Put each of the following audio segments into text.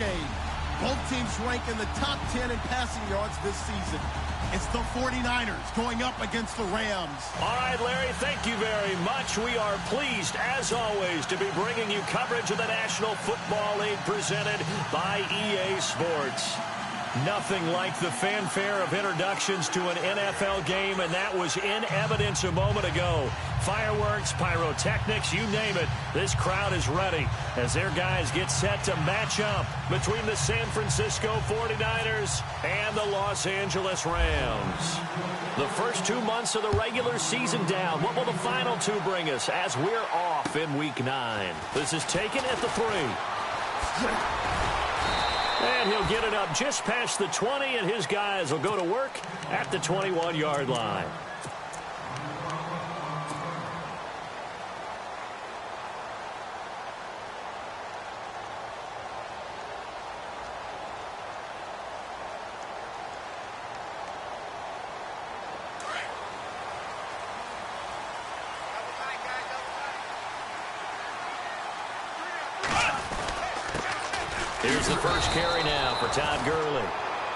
game. Both teams rank in the top 10 in passing yards this season. It's the 49ers going up against the Rams. All right, Larry, thank you very much. We are pleased, as always, to be bringing you coverage of the National Football League presented by EA Sports. Nothing like the fanfare of introductions to an NFL game, and that was in evidence a moment ago. Fireworks, pyrotechnics, you name it. This crowd is ready as their guys get set to match up between the San Francisco 49ers and the Los Angeles Rams. The first 2 months of the regular season down. What will the final two bring us as we're off in Week 9? This is taken at the 3. And he'll get it up just past the 20, and his guys will go to work at the 21-yard line. Here's the first carry now for Todd Gurley.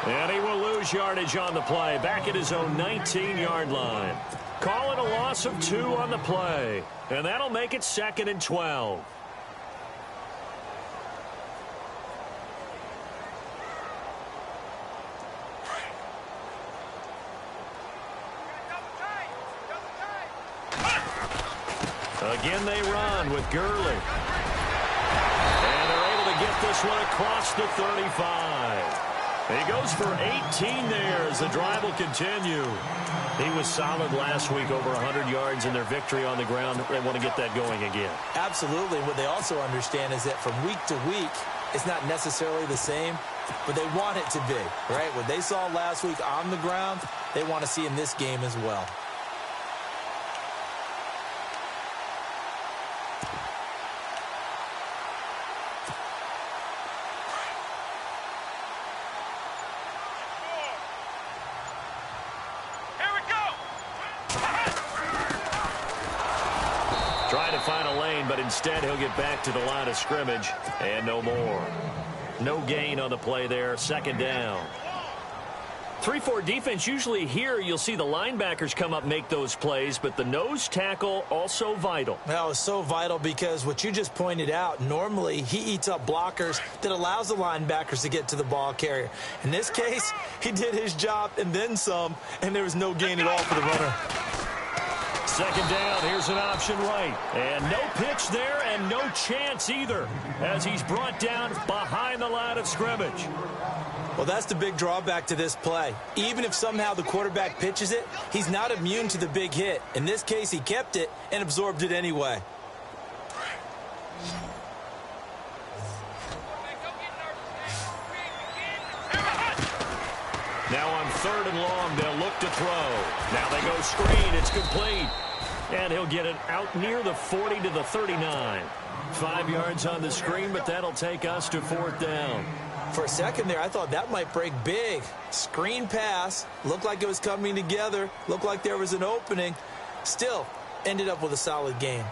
And he will lose yardage on the play, back at his own 19-yard line. Call it a loss of 2 on the play. And that'll make it 2nd and 12. Again they run with Gurley. Get this one across the 35. He goes for 18 there as the drive will continue. He was solid last week, over 100 yards in their victory on the ground. They want to get that going again. Absolutely. What they also understand is that from week to week, it's not necessarily the same, but they want it to be, right? What they saw last week on the ground, they want to see in this game as well. But instead he'll get back to the line of scrimmage and no more. No gain on the play there. 2nd down. 3-4 defense, usually here you'll see the linebackers come up, make those plays, but the nose tackle also vital. Well, it's so vital because what you just pointed out, normally he eats up blockers that allows the linebackers to get to the ball carrier. In this case, he did his job and then some, and there was no gain at all for the runner. 2nd down, here's an option right. And no pitch there and no chance either as he's brought down behind the line of scrimmage. Well, that's the big drawback to this play. Even if somehow the quarterback pitches it, he's not immune to the big hit. In this case, he kept it and absorbed it anyway. Now on 3rd and long, they'll look to throw. Now they go screen. It's complete. And he'll get it out near the 40 to the 39. 5 yards on the screen, but that'll take us to 4th down. For a second there, I thought that might break big. Screen pass. Looked like it was coming together. Looked like there was an opening. Still, ended up with a solid game.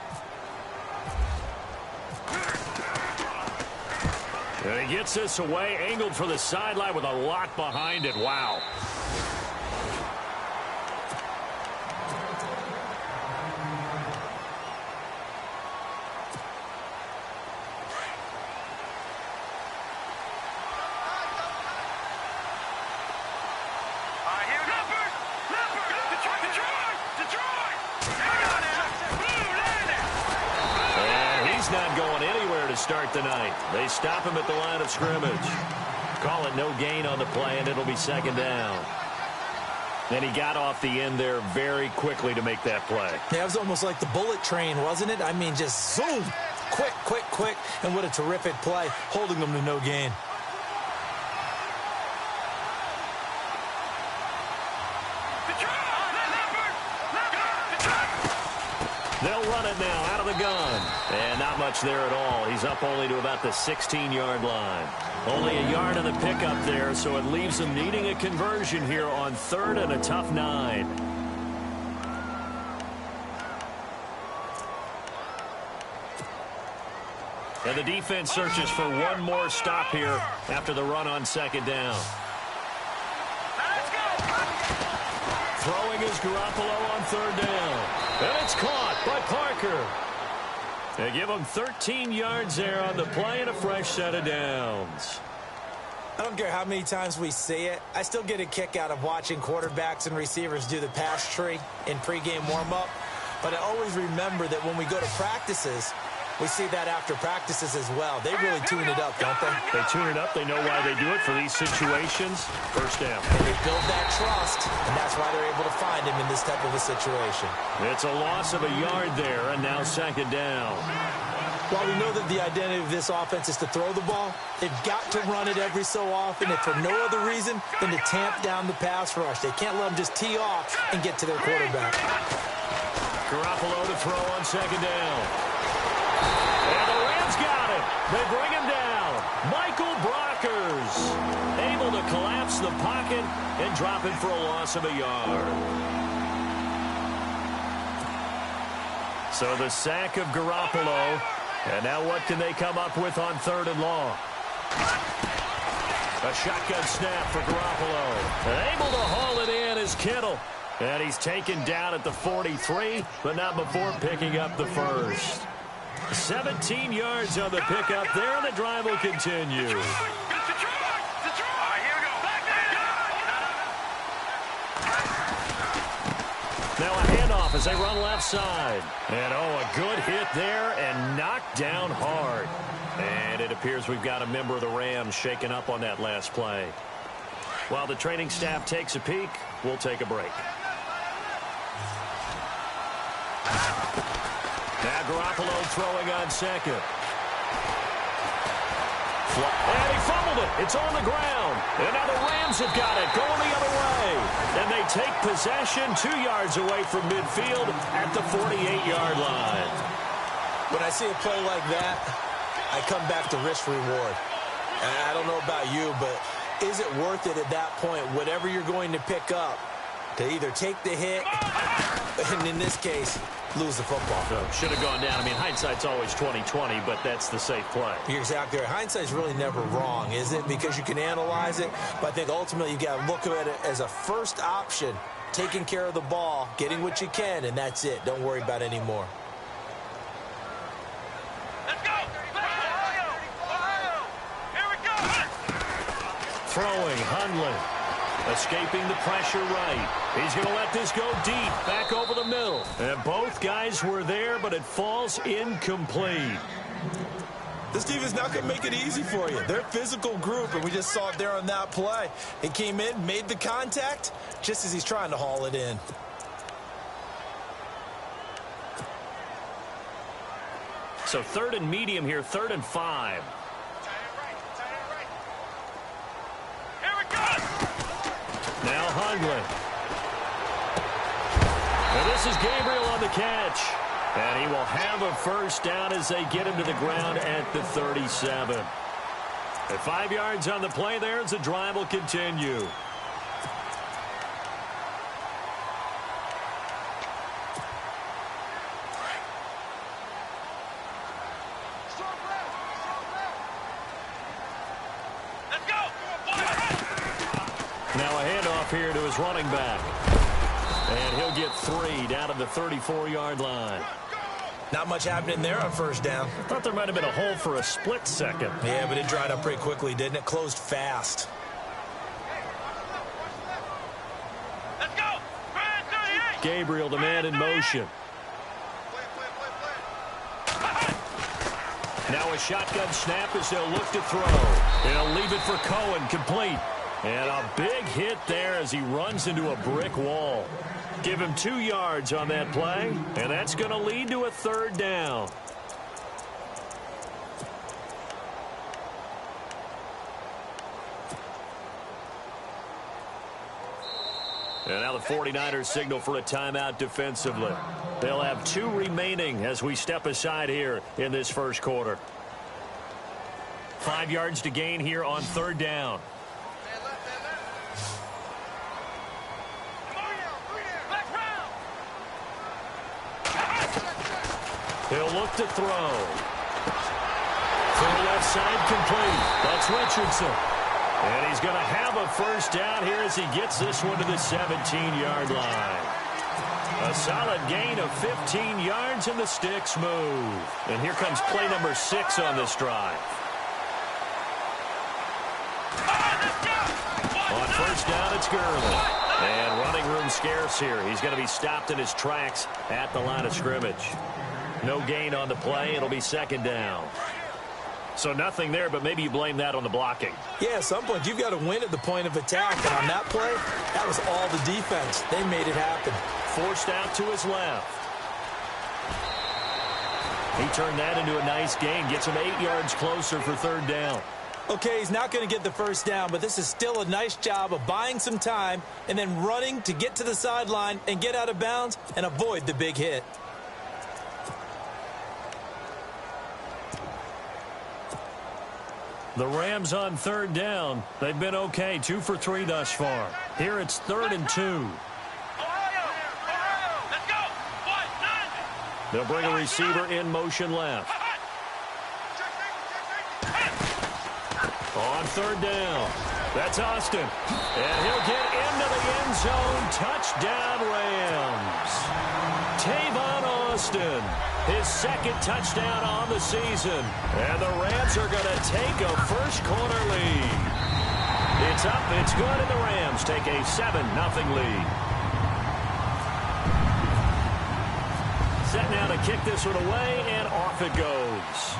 And he gets this away, angled for the sideline with a lot behind it. Wow. Start the night. They stop him at the line of scrimmage. Call it no gain on the play, and it'll be 2nd down. And he got off the end there very quickly to make that play. Yeah, it was almost like the bullet train, wasn't it? I mean, just zoom. Quick, quick, quick. And what a terrific play, holding them to no gain. They'll run it now out of the gun. And not much there at all. He's up only to about the 16-yard line. Only a yard on the pickup there, so it leaves him needing a conversion here on 3rd and a tough 9. And the defense searches for one more stop here after the run on second down. Throwing is Garoppolo on third down. And it's caught by Parker. They give him 13 yards there on the play and a fresh set of downs. I don't care how many times we see it. I still get a kick out of watching quarterbacks and receivers do the pass tree in pregame warm-up. But I always remember that when we go to practices, we see that after practices as well. They really tune it up, don't they? They tune it up. They know why they do it for these situations. First down. And they build that trust, and that's why they're able to find him in this type of a situation. It's a loss of a yard there, and now second down. While we know that the identity of this offense is to throw the ball, they've got to run it every so often, if for no other reason than to tamp down the pass rush. They can't let them just tee off and get to their quarterback. Garoppolo to throw on second down. And the Rams got it. They bring him down. Michael Brockers able to collapse the pocket and drop it for a loss of a yard. So the sack of Garoppolo. And now what can they come up with on third and long? A shotgun snap for Garoppolo. Able to haul it in is Kittle. And he's taken down at the 43, but not before picking up the first. 17 yards on the pickup there, and the drive will continue. Now a handoff as they run left side. And, a good hit there and knocked down hard. And it appears we've got a member of the Rams shaken up on that last play. While the training staff takes a peek, we'll take a break. Now Garoppolo throwing on second. And he fumbled it. It's on the ground. And now the Rams have got it going the other way. And they take possession 2 yards away from midfield at the 48-yard line. When I see a play like that, I come back to risk reward. And I don't know about you, but is it worth it at that point, whatever you're going to pick up, to either take the hit, and in this case, lose the football? So should have gone down. I mean, hindsight's always 20/20, but that's the safe play. You're exactly right. Hindsight's really never wrong, is it? Because you can analyze it, but I think ultimately you got to look at it as a first option, taking care of the ball, getting what you can, and that's it. Don't worry about any more. Let's go! Here we go! Throwing, Hundley. Escaping the pressure right. He's going to let this go deep, back over the middle. And both guys were there, but it falls incomplete. This team is not going to make it easy for you. They're a physical group, and we just saw it there on that play. He came in, made the contact, just as he's trying to haul it in. So third and medium here, 3rd and 5. Now Hundley. And this is Gabriel on the catch. And he will have a first down as they get him to the ground at the 37. At 5 yards on the play there as the drive will continue. Now a handoff here to his running back. And he'll get 3 down to the 34-yard line. Not much happening there on first down. Thought there might have been a hole for a split second. Yeah, but it dried up pretty quickly, didn't it? Closed fast. Let's go! Gabriel, the man in motion. Now a shotgun snap as they'll look to throw. They'll leave it for Cohen, complete. And a big hit there as he runs into a brick wall. Give him 2 yards on that play, and that's going to lead to a 3rd down. And now the 49ers signal for a timeout defensively. They'll have 2 remaining as we step aside here in this first quarter. 5 yards to gain here on 3rd down. He'll look to throw. the left side complete. That's Richardson. And he's going to have a first down here as he gets this one to the 17-yard line. A solid gain of 15 yards, and the sticks move. And here comes play number 6 on this drive. On first down, it's Gurley. And running room scarce here. He's going to be stopped in his tracks at the line of scrimmage. No gain on the play. It'll be second down. So nothing there, but maybe you blame that on the blocking. Yeah, at some point, you've got to win at the point of attack. And on that play, that was all the defense. They made it happen. Forced out to his left. He turned that into a nice gain. Gets him 8 yards closer for third down. Okay, he's not going to get the first down, but this is still a nice job of buying some time and then running to get to the sideline and get out of bounds and avoid the big hit. The Rams on third down. They've been okay, 2 for 3 thus far. Here it's 3rd and 2. Ohio! Let's go! 1, 9! They'll bring a receiver in motion left. On third down, that's Austin. And he'll get into the end zone. Touchdown, Rams. Tavon Austin, his second touchdown on the season. And the Rams are going to take a first-quarter lead. It's up, it's good, and the Rams take a 7-0 lead. Set now to kick this one away, and off it goes.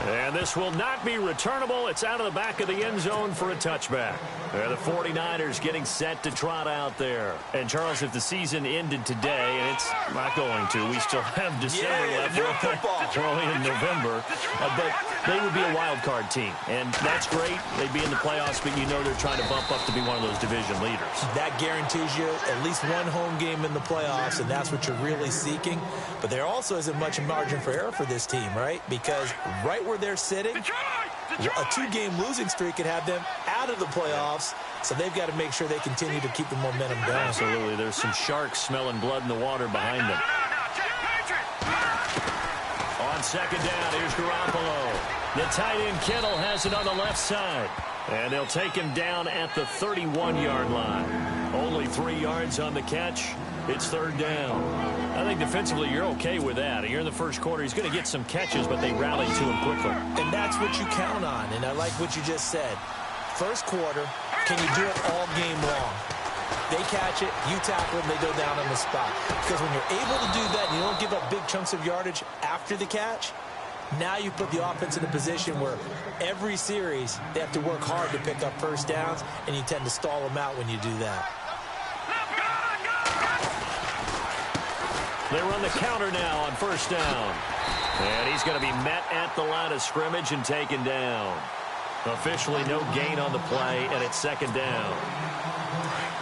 And this will not be returnable. It's out of the back of the end zone for a touchback. The 49ers getting set to trot out there. And, Charles, if the season ended today, and it's not going to, we still have December left. We're only in November. But they would be a wild card team. And that's great. They'd be in the playoffs, but you know they're trying to bump up to be one of those division leaders. That guarantees you at least one home game in the playoffs, and that's what you're really seeking. But there also isn't much margin for error for this team, right? Because right where they're sitting, a 2-game losing streak could have them out of the playoffs, so they've got to make sure they continue to keep the momentum going. Absolutely. There's some sharks smelling blood in the water behind them. On second down, here's Garoppolo. The tight end Kittle has it on the left side. And they'll take him down at the 31-yard line. Only 3 yards on the catch. It's third down. I think defensively you're okay with that. You're in the first quarter. He's going to get some catches, but they rally to him quickly. And that's what you count on. And I like what you just said. First quarter, can you do it all game long? They catch it, you tackle them, they go down on the spot. Because when you're able to do that and you don't give up big chunks of yardage after the catch, now you put the offense in a position where every series they have to work hard to pick up first downs, and you tend to stall them out when you do that. They run the counter now on first down. And he's going to be met at the line of scrimmage and taken down. Officially no gain on the play, and it's second down.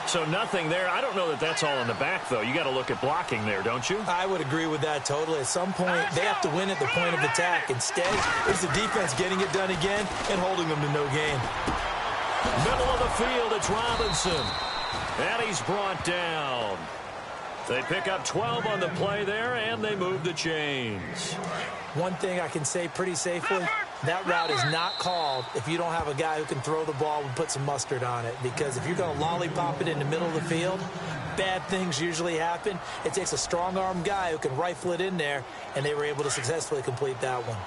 So nothing there. I don't know that that's all in the back, though. You got to look at blocking there, don't you? I would agree with that totally. At some point, they have to win at the point of attack. Instead, it's the defense getting it done again and holding them to no gain. Middle of the field, it's Robinson. And he's brought down. They pick up 12 on the play there, and they move the chains. One thing I can say pretty safely, that route is not called if you don't have a guy who can throw the ball and put some mustard on it. Because if you're going to lollipop it in the middle of the field, bad things usually happen. It takes a strong-armed guy who can rifle it in there, and they were able to successfully complete that one.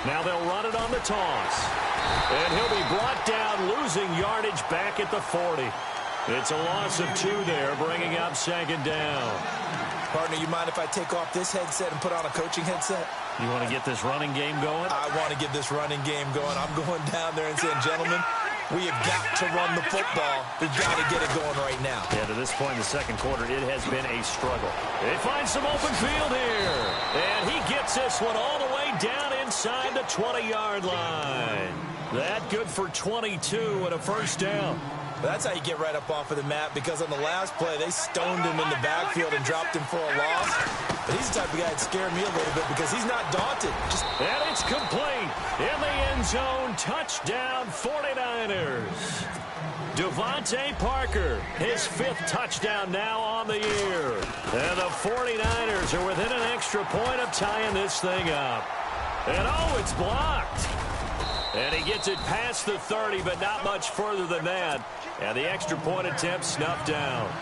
Now they'll run it on the toss. And he'll be brought down, losing yardage back at the 40. It's a loss of 2 there, bringing up second down. Partner, you mind if I take off this headset and put on a coaching headset? You want to get this running game going? I want to get this running game going. I'm going down there and saying, gentlemen, we have got to run the football. We've got to get it going right now. Yeah, to this point in the second quarter, it has been a struggle. They find some open field here. And he gets this one all the way down inside the 20-yard line. That good for 22 and a first down. That's how you get right up off of the mat, because on the last play, they stoned him in the backfield and dropped him for a loss. but he's the type of guy that scared me a little bit because he's not daunted. And it's complete. In the end zone, touchdown 49ers. Devontae Parker, his 5th touchdown now on the year. And the 49ers are within an extra point of tying this thing up. And oh, it's blocked. And he gets it past the 30, but not much further than that. And the extra point attempt snuffed down.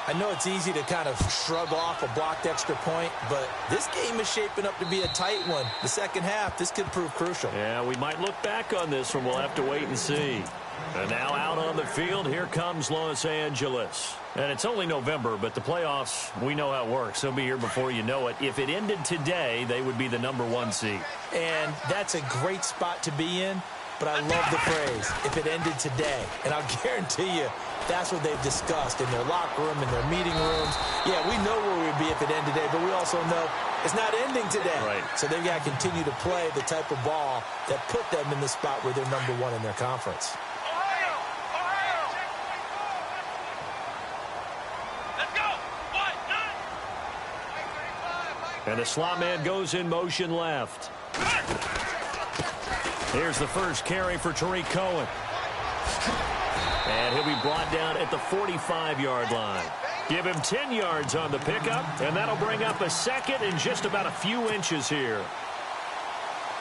I know it's easy to kind of shrug off a blocked extra point, but this game is shaping up to be a tight one. The second half, this could prove crucial. Yeah, we might look back on this one. We'll have to wait and see. And now out on the field, here comes Los Angeles. And it's only November, but the playoffs, we know how it works. They'll be here before you know it. If it ended today, they would be the #1 seed. And that's a great spot to be in, but I love the phrase, if it ended today. And I'll guarantee you, that's what they've discussed in their locker room, in their meeting rooms. Yeah, we know where we'd be if it ended today, but we also know it's not ending today. Right. So they've got to continue to play the type of ball that put them in the spot where they're #1 in their conference. And the slot man goes in motion left. Here's the first carry for Tariq Cohen. And he'll be brought down at the 45-yard line. Give him 10 yards on the pickup, and that'll bring up a second in just about a few inches here.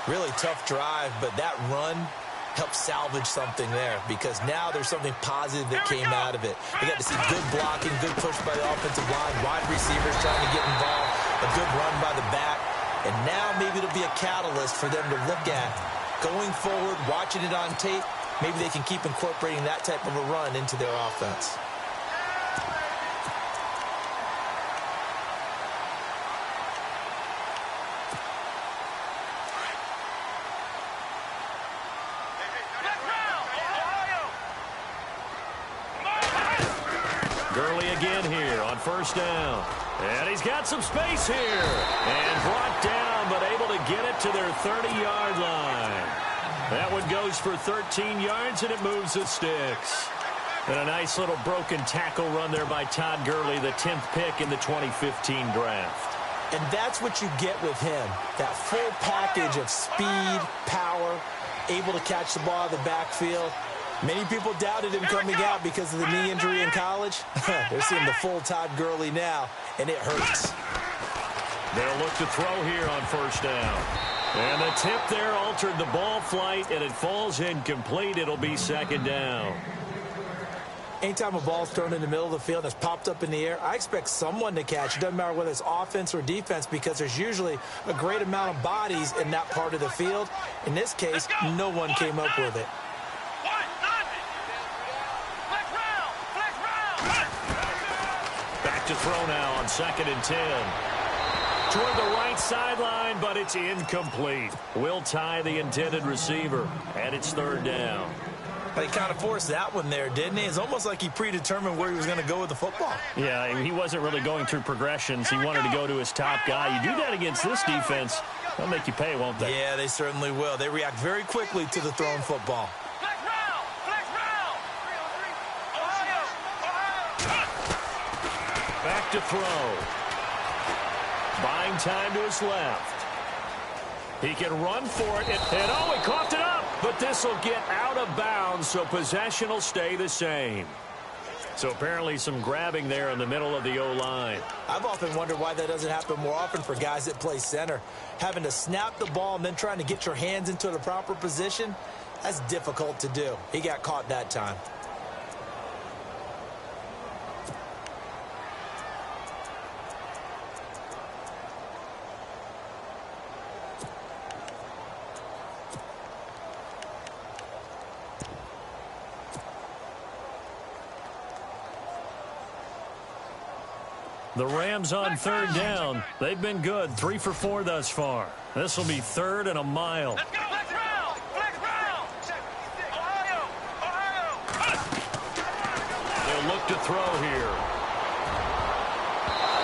Really tough drive, but that run helped salvage something there because now there's something positive that came out of it. We got to see good blocking, good push by the offensive line, wide receivers trying to get involved, a good run by the back, and now maybe it'll be a catalyst for them to look at going forward, watching it on tape. Maybe they can keep incorporating that type of a run into their offense. Gurley again here on first down. And he's got some space here. And brought down, but able to get it to their 30-yard line. That one goes for 13 yards, and it moves the sticks. And a nice little broken tackle run there by Todd Gurley, the 10th pick in the 2015 draft. And that's what you get with him, that full package of speed, power, able to catch the ball out of the backfield. Many people doubted him coming out because of the knee injury in college. They're seeing the full Todd Gurley now, and it hurts. They'll look to throw here on first down. And the tip there altered the ball flight, and it falls incomplete. It'll be second down. Anytime a ball's thrown in the middle of the field and it's popped up in the air, I expect someone to catch. It doesn't matter whether it's offense or defense because there's usually a great amount of bodies in that part of the field. In this case, no one came up with it. Back to throw now on 2nd and 10. Toward the right sideline, but it's incomplete. Will tie the intended receiver, and it's 3rd down. But he kind of forced that one there, didn't he? It's almost like he predetermined where he was going to go with the football. Yeah, he wasn't really going through progressions. He wanted to go to his top guy. You do that against this defense, they'll make you pay, won't they? Yeah, they certainly will. They react very quickly to the thrown football. Back to throw. Buying time to his left. He can run for it. And oh, he coughed it up. But this will get out of bounds, so possession will stay the same. So apparently some grabbing there in the middle of the O-line. I've often wondered why that doesn't happen more often for guys that play center. Having to snap the ball and then trying to get your hands into the proper position, that's difficult to do. He got caught that time. The Rams on 3rd down. They've been good, 3 for 4 thus far. This will be 3rd and a mile. Let's go. Flex round. Flex round. Ohio. They'll look to throw here.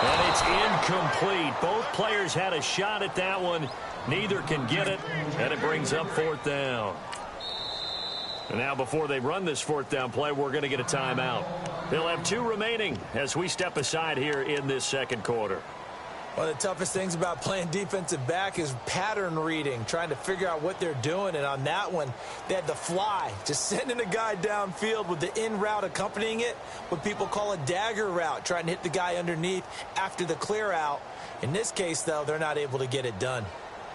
And it's incomplete. Both players had a shot at that one. Neither can get it, and it brings up 4th down. And now before they run this 4th down play, we're going to get a timeout. They'll have 2 remaining as we step aside here in this second quarter. One of the toughest things about playing defensive back is pattern reading, trying to figure out what they're doing. And on that one, they had the fly, just sending a guy downfield with the in route accompanying it, what people call a dagger route, trying to hit the guy underneath after the clear out. In this case, though, they're not able to get it done.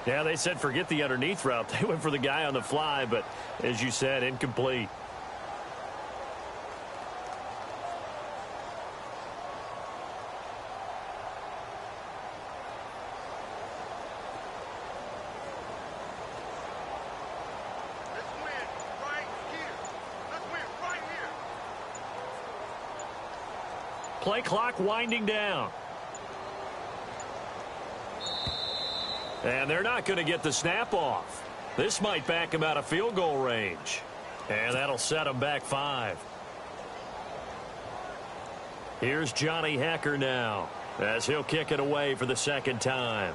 Yeah, they said forget the underneath route. They went for the guy on the fly, but as you said, incomplete. Play clock winding down. And they're not going to get the snap off. This might back him out of field goal range. And that'll set him back 5. Here's Johnny Hekker now as he'll kick it away for the second time.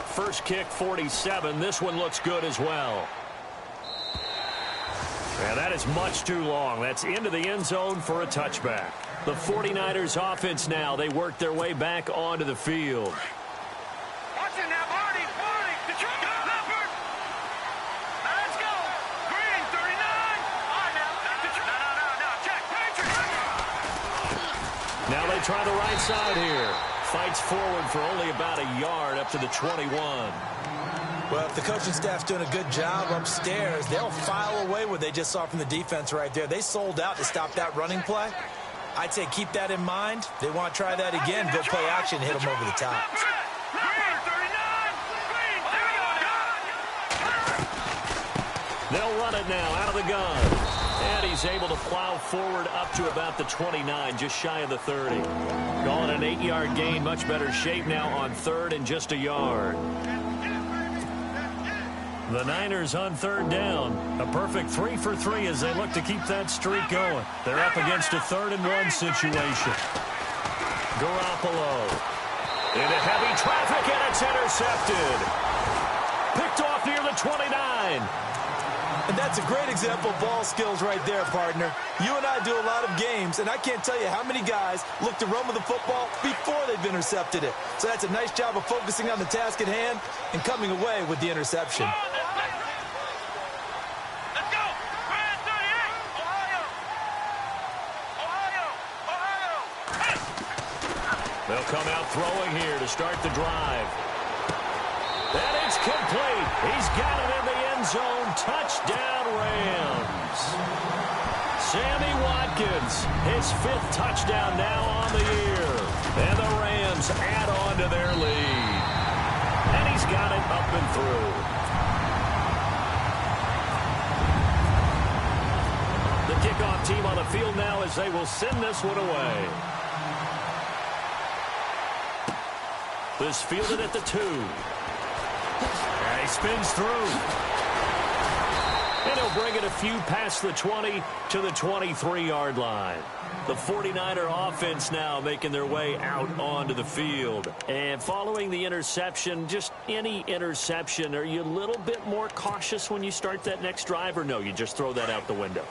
First kick, 47. This one looks good as well. And that is much too long. That's into the end zone for a touchback. The 49ers offense now. They work their way back onto the field. Watch it now, Marty. Detroit, Leopard. Let's go. Green, 39. All right, now. Detroit. No. Check. Patriots. Now they try the right side here. Fights forward for only about a yard up to the 21. Well, if the coaching staff's doing a good job upstairs, they'll file away what they just saw from the defense right there. They sold out to stop that running play. I'd say keep that in mind. They want to try that again, go play action, hit them over the top. They'll run it now out of the gun. And he's able to plow forward up to about the 29, just shy of the 30. Calling an 8-yard gain, much better shape now on 3rd and just a yard. The Niners on 3rd down. A perfect 3 for 3 as they look to keep that streak going. They're up against a 3rd and 1 situation. Garoppolo into heavy traffic, and it's intercepted. Picked off near the 29. And that's a great example of ball skills right there, partner. You and I do a lot of games, and I can't tell you how many guys look to run with the football before they've intercepted it. So that's a nice job of focusing on the task at hand and coming away with the interception. Let's go. Grand 38. Ohio. They'll come out throwing here to start the drive. And it's complete. He's got it in the end zone. Touchdown, Rams. Sammy Watkins, his 5th touchdown now on the year. And the Rams add on to their lead. And he's got it up and through. The kickoff team on the field now as they will send this one away. This fielded at the 2. And he spins through. And he'll bring it a few past the 20 to the 23-yard line. The 49er offense now making their way out onto the field. And following the interception, just any interception, are you a little bit more cautious when you start that next drive, or no, you just throw that out the window?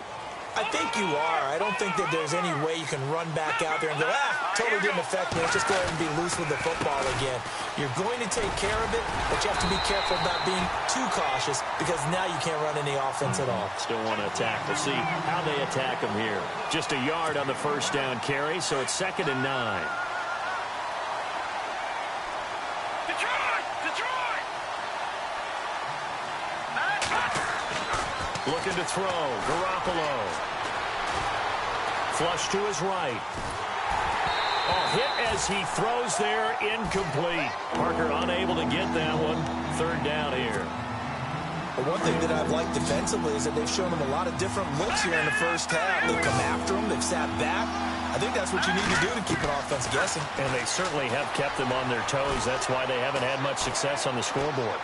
I think you are. I don't think that there's any way you can run back out there and go, totally didn't affect me. Let's just go ahead and be loose with the football again. You're going to take care of it, but you have to be careful about being too cautious because now you can't run any offense at all. Still want to attack. We'll see how they attack them here. Just a yard on the first down carry, so it's 2nd and 9. Looking to throw. Garoppolo. Flush to his right. Oh, hit as he throws there. Incomplete. Parker unable to get that one. 3rd down here. But one thing that I've liked defensively is that they've shown them a lot of different looks here in the first half. They've come after them. They've sat back. I think that's what you need to do to keep an offense guessing. And they certainly have kept them on their toes. That's why they haven't had much success on the scoreboard.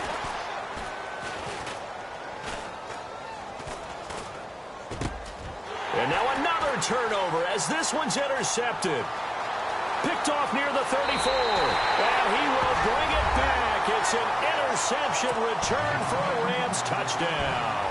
And now another turnover as this one's intercepted. Picked off near the 34. And he will bring it back. back. It's an interception return for a Rams touchdown.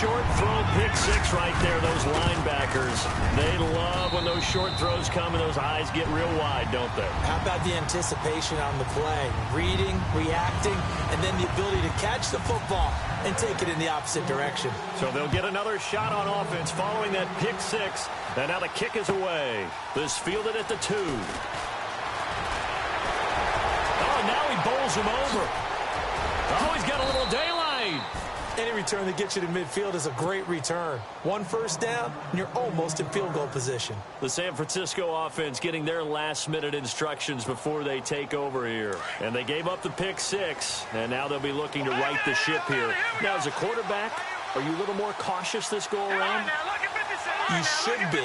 Short throw, pick six right there, those linebackers. They love when those short throws come and those eyes get real wide, don't they? How about the anticipation on the play? Reading, reacting, and then the ability to catch the football and take it in the opposite direction. So they'll get another shot on offense following that pick six. And now the kick is away. This fielded at the 2. Oh, now he bowls him over. Oh, he's got a little daylight. Any return that gets you to midfield is a great return. 1 first down, and you're almost in field goal position. The San Francisco offense getting their last-minute instructions before they take over here. And they gave up the pick six, and now they'll be looking to right the ship here. Now, as a quarterback, are you a little more cautious this go-around? You should be,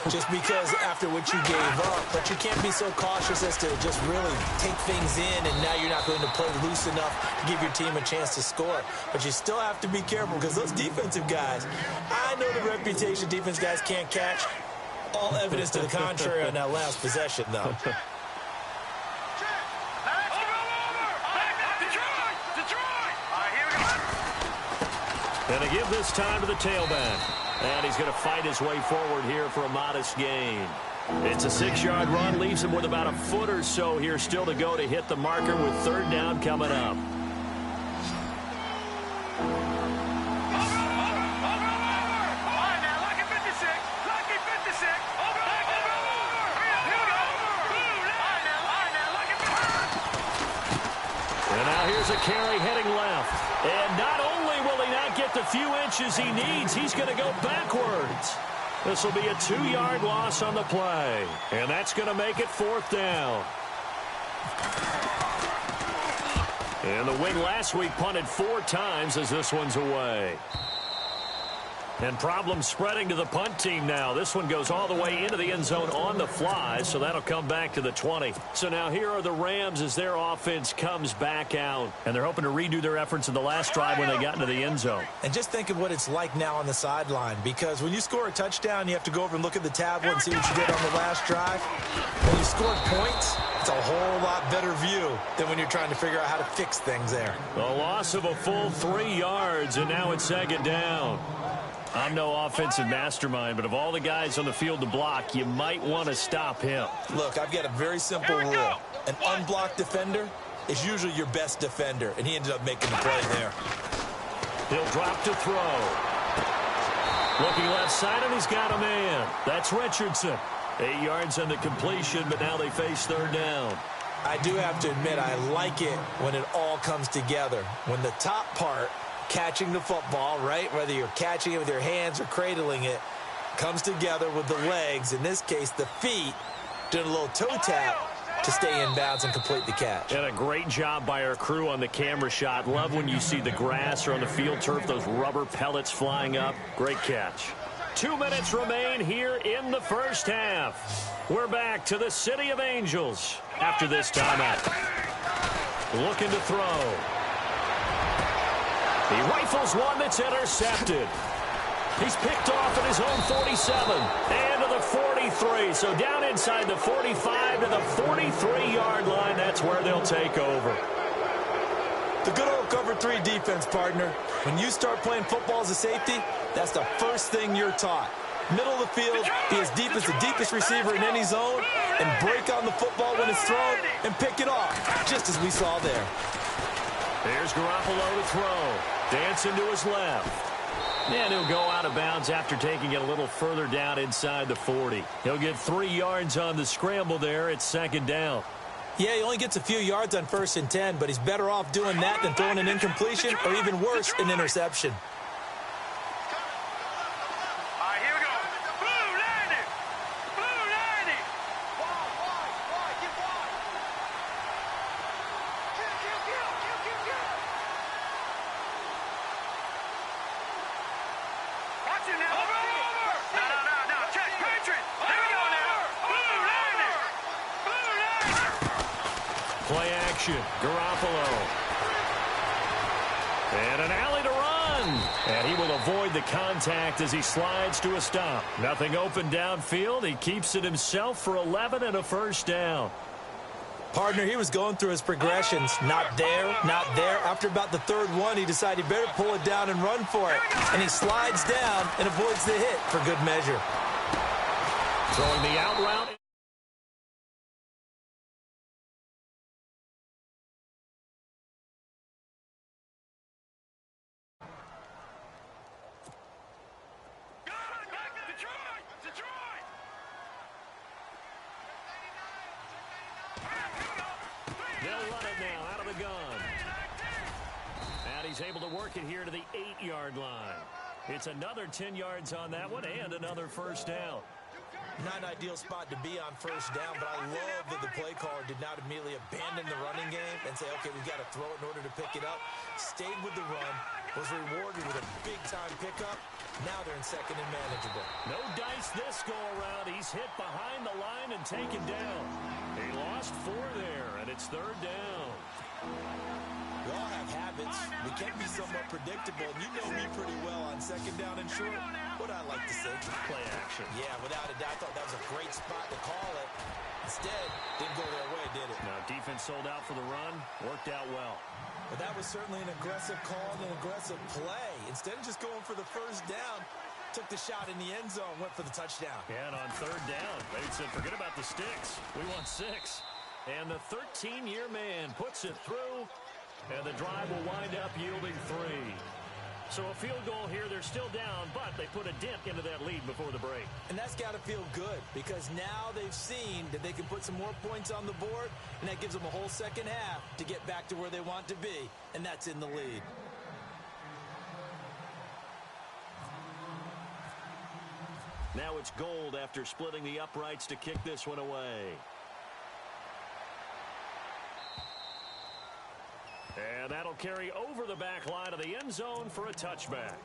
just because after what you gave up, but you can't be so cautious as to just really take things in, and now you're not going to play loose enough to give your team a chance to score. But you still have to be careful because those defensive guys, I know the reputation defense guys can't catch. All evidence to the contrary on that last possession, though. And they give this time to the tailback. And he's going to fight his way forward here for a modest gain. It's a 6-yard run. Leaves him with about a foot or so here still to go to hit the marker with 3rd down coming up. And now here's a carry heading left. And not only will he not get the few inches he needs, he's going to go backwards. This will be a 2-yard loss on the play. And that's going to make it 4th down. And the win last week punted 4 times as this one's away. And problems spreading to the punt team now. This one goes all the way into the end zone on the fly, so that'll come back to the 20. So now here are the Rams as their offense comes back out. And they're hoping to redo their efforts in the last drive when they got into the end zone. And just think of what it's like now on the sideline, because when you score a touchdown, you have to go over and look at the tablet and see what you did on the last drive. When you scored points, it's a whole lot better view than when you're trying to figure out how to fix things there. A loss of a full 3 yards, and now it's 2nd down. I'm no offensive mastermind, but of all the guys on the field to block, you might want to stop him. Look, I've got a very simple rule. An unblocked defender is usually your best defender, and he ended up making the play there. He'll drop to throw. Looking left side, and he's got a man. That's Richardson. 8 yards on the completion, but now they face 3rd down. I do have to admit, I like it when it all comes together. When the top part, catching the football, right, whether you're catching it with your hands or cradling it, comes together with the legs, in this case the feet, doing a little toe tap to stay in bounds and complete the catch. And a great job by our crew on the camera shot. Love when you see the grass or on the field turf, those rubber pellets flying up. Great catch. 2 minutes remain here in the first half. We're back to the City of Angels after this timeout. Looking to throw. He rifles one that's intercepted. He's picked off at his own 47 and to the 43. So down inside the 45 to the 43-yard line. That's where they'll take over. The good old cover 3 defense, partner. When you start playing football as a safety, that's the first thing you're taught. Middle of the field, be as deep as the deepest receiver in any zone, and break on the football when it's thrown and pick it off, just as we saw there. There's Garoppolo to throw. Dancing to his left. And he'll go out of bounds after taking it a little further down inside the 40. He'll get 3 yards on the scramble there. It's 2nd down. Yeah, he only gets a few yards on 1st and 10, but he's better off doing that than throwing an incompletion or even worse, an interception. Play action. Garoppolo. And an alley to run. And he will avoid the contact as he slides to a stop. Nothing open downfield. He keeps it himself for 11 and a 1st down. Partner, he was going through his progressions. Not there, not there. After about the third one, he decided he better pull it down and run for it. And he slides down and avoids the hit for good measure. Throwing the out route. They'll run it now out of the gun. And he's able to work it here to the 8-yard line. It's another 10 yards on that one and another first down. Not an ideal spot to be on first down, but I love that the play caller did not immediately abandon the running game and say, okay, we've got to throw it in order to pick it up. Stayed with the run, was rewarded with a big-time pickup. Now they're in second and manageable. No dice this go-around. He's hit behind the line and taken down. He lost 4 there, and it's third down. We all have habits. We can be somewhat predictable, and you know me pretty well on second down and short. What I like to say? Play action. Yeah, without a doubt, I thought that was a great spot to call it. Instead, didn't go their way, did it? Now, defense sold out for the run. Worked out well. But that was certainly an aggressive call and an aggressive play. Instead of just going for the first down, took the shot in the end zone, went for the touchdown. Yeah, and on third down, they said, forget about the sticks. We want 6. And the 13-year man puts it through, and the drive will wind up yielding 3. So a field goal here, they're still down, but they put a dent into that lead before the break. And that's got to feel good because now they've seen that they can put some more points on the board, and that gives them a whole second half to get back to where they want to be, and that's in the lead. Now it's Gold after splitting the uprights to kick this one away. And that'll carry over the back line of the end zone for a touchback.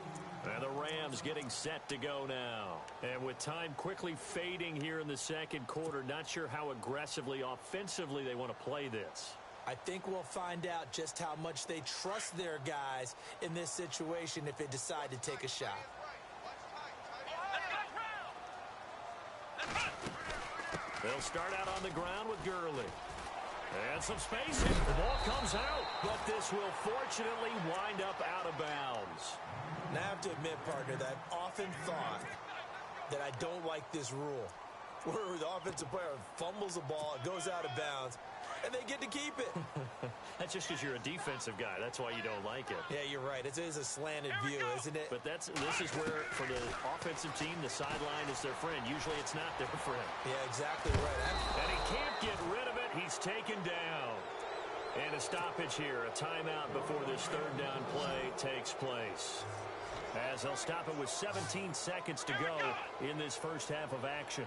And the Rams getting set to go now. And with time quickly fading here in the second quarter, not sure how aggressively, offensively they want to play this. I think we'll find out just how much they trust their guys in this situation if they decide to take a shot. They'll start out on the ground with Gurley. And some space. The ball comes out, but this will fortunately wind up out of bounds. Now, I have to admit, partner, that I've often thought that I don't like this rule, where the offensive player fumbles the ball, it goes out of bounds, and they get to keep it. That's just because you're a defensive guy. That's why you don't like it. Yeah, you're right. It is a slanted view, isn't it? But this is where, for the offensive team, the sideline is their friend. Usually it's not their friend. Yeah, exactly right. And he can't get rid of it. He's taken down. And a stoppage here, a timeout before this third down play takes place. As they'll stop it with 17 seconds to go in this first half of action.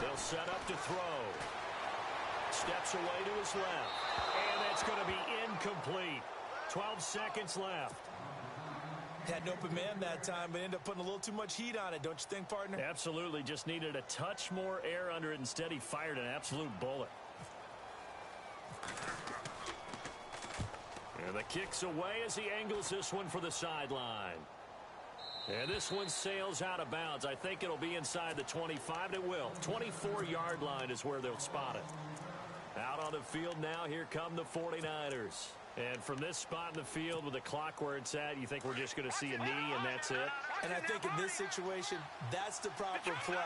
They'll set up to throw. Steps away to his left. And that's going to be incomplete. 12 seconds left. Had an open man that time, but ended up putting a little too much heat on it, don't you think, partner? Absolutely. Just needed a touch more air under it. Instead, he fired an absolute bullet. And the kick's away as he angles this one for the sideline. And this one sails out of bounds. I think it'll be inside the 25. It will. 24-yard line is where they'll spot it. Out on the field now, here come the 49ers. And from this spot in the field with the clock where it's at, you think we're just going to see a knee and that's it? And I think in this situation, that's the proper play.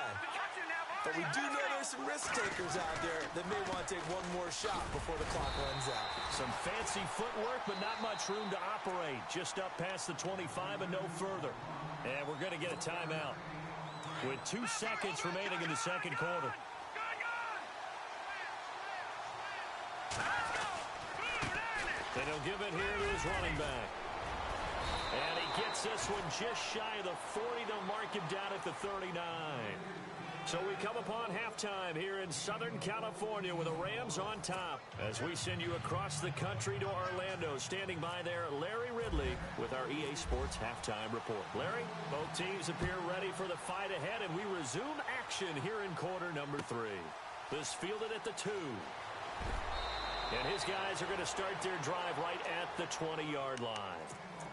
But we do know there's some risk takers out there that may want to take one more shot before the clock runs out. Some fancy footwork, but not much room to operate. Just up past the 25 and no further. And we're going to get a timeout with 2 seconds remaining in the second quarter. And he'll give it here to his running back. And he gets this one just shy of the 40. They'll mark him down at the 39. So we come upon halftime here in Southern California with the Rams on top. As we send you across the country to Orlando, standing by there, Larry Ridley with our EA Sports Halftime Report. Larry, both teams appear ready for the fight ahead, and we resume action here in quarter number 3. This fielded at the 2. And his guys are going to start their drive right at the 20-yard line.